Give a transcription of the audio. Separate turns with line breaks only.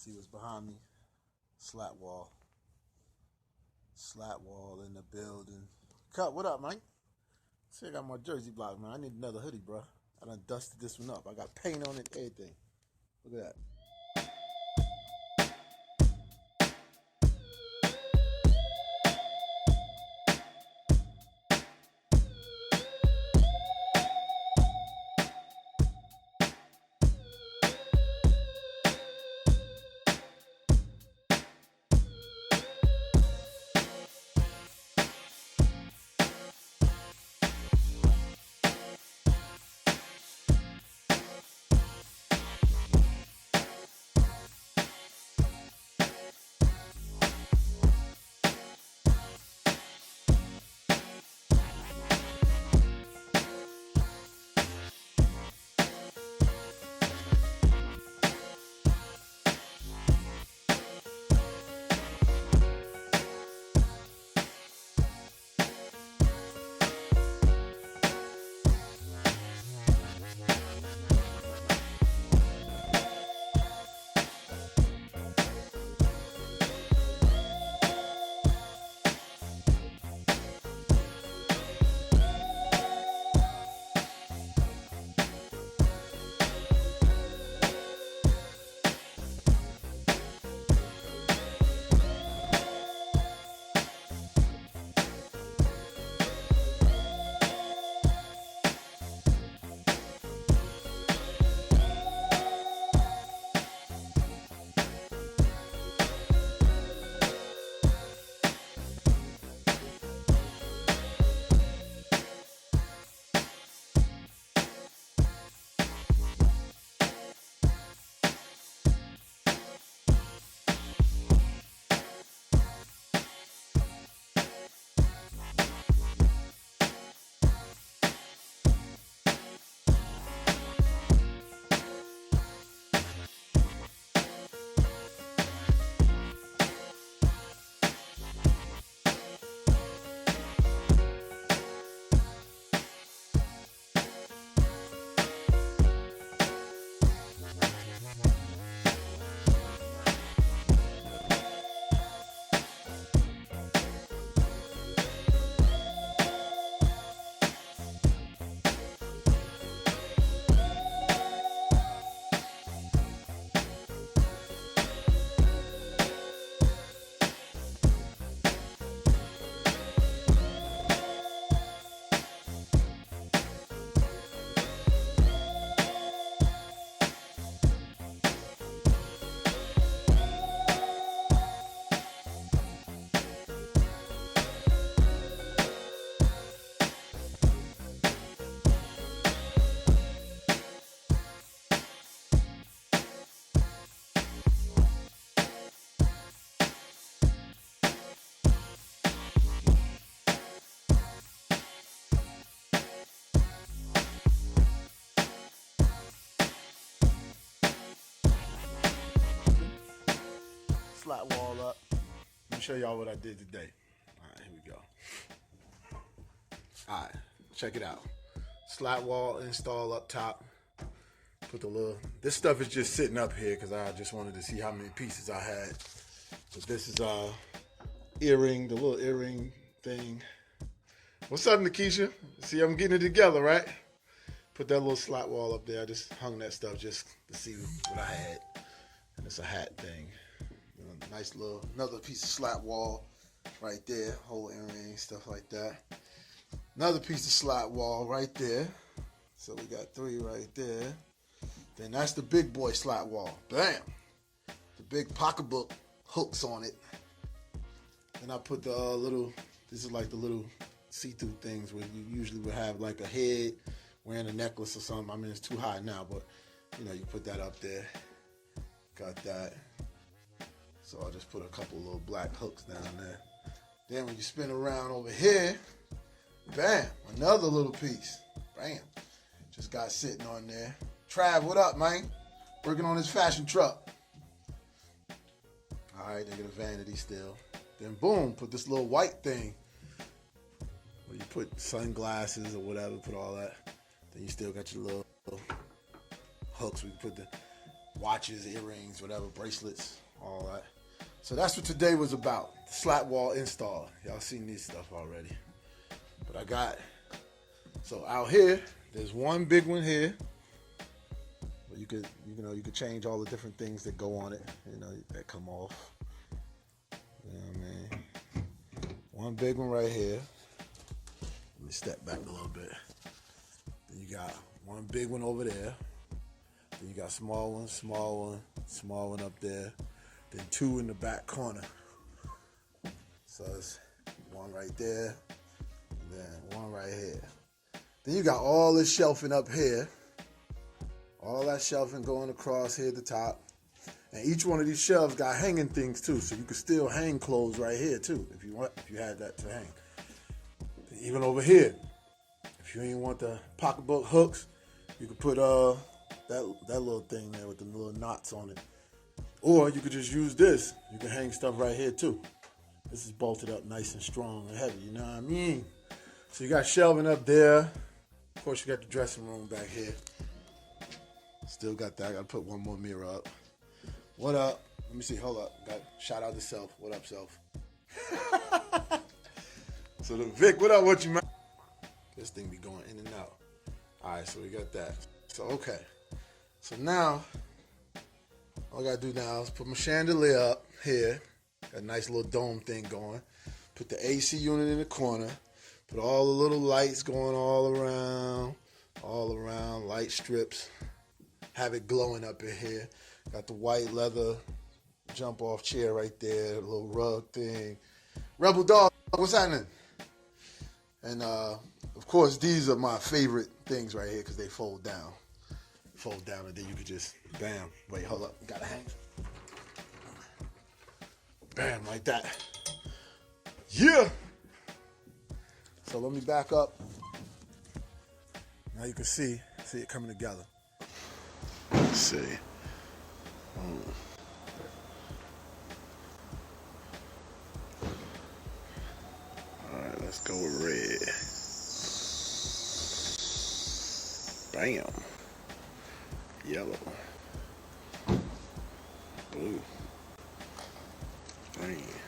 See what's behind me? Slat wall. Slat wall in the building. Cut, what up, Mike? See, I got my jersey block, man. I need another hoodie, bro. I done dusted this one up. I got paint on it, everything. Look at that. Slat wall up. Let me show y'all what I did today. Alright, here we go. Alright, check it out. Slat wall install up top. Put the little, this stuff is just sitting up here because I just wanted to see how many pieces I had. But this is earring, the little earring thing. What's up, Nikisha? See, I'm getting it together, right? Put that little slat wall up there. I just hung that stuff just to see what I had. And it's a hat thing. Nice little, another piece of slat wall right there. Whole earring, stuff like that. Another piece of slat wall right there. So we got 3 right there. Then that's the big boy slat wall. Bam! The big pocketbook hooks on it. And I put the little, this is like the little see-through things where you usually would have like a head wearing a necklace or something. I mean, it's too high now, but you know, you put that up there. Got that. So I'll just put a couple little black hooks down there. Then when you spin around over here, bam, another little piece. Bam. Just got sitting on there. Trav, what up, man? Working on his fashion truck. All right, they get a vanity still. Then boom, put this little white thing where you put sunglasses or whatever, put all that. Then you still got your little hooks where you put the watches, earrings, whatever, bracelets, all that. So that's what today was about, the slat wall install. Y'all seen this stuff already. But I got, so out here, there's one big one here. You could change all the different things that go on it, that come off. You know what I mean? One big one right here. Let me step back a little bit. Then you got one big one over there. Then you got small one, small one, small one up there. Then two in the back corner. So it's one right there, and then one right here. Then you got all this shelving up here. All that shelving going across here at the top. And each one of these shelves got hanging things too. So you could still hang clothes right here too, if you had that to hang. Even over here, if you ain't want the pocketbook hooks, you could put that little thing there with the little knots on it. Or you could just use this. You can hang stuff right here too. This is bolted up nice and strong and heavy, you know what I mean? So you got shelving up there. Of course, you got the dressing room back here. Still got that. I got to put one more mirror up. What up? Let me see. Hold up. Got shout out to Self. What up, Self? So the Vic, what up? What you man? This thing be going in and out. All right, so we got that. So okay. So now, all I got to do now is put my chandelier up here. Got a nice little dome thing going. Put the AC unit in the corner. Put all the little lights going all around, light strips. Have it glowing up in here. Got the white leather jump off chair right there, a little rug thing. Rebel Dog, what's happening? And of course, these are my favorite things right here because they fold down. Fold down, and then you could just bam. Wait, hold up, gotta hang. Bam, like that. Yeah. So let me back up. Now you can see it coming together. Let's see. Alright, let's go with red. Bam. Yellow. Blue. Bam.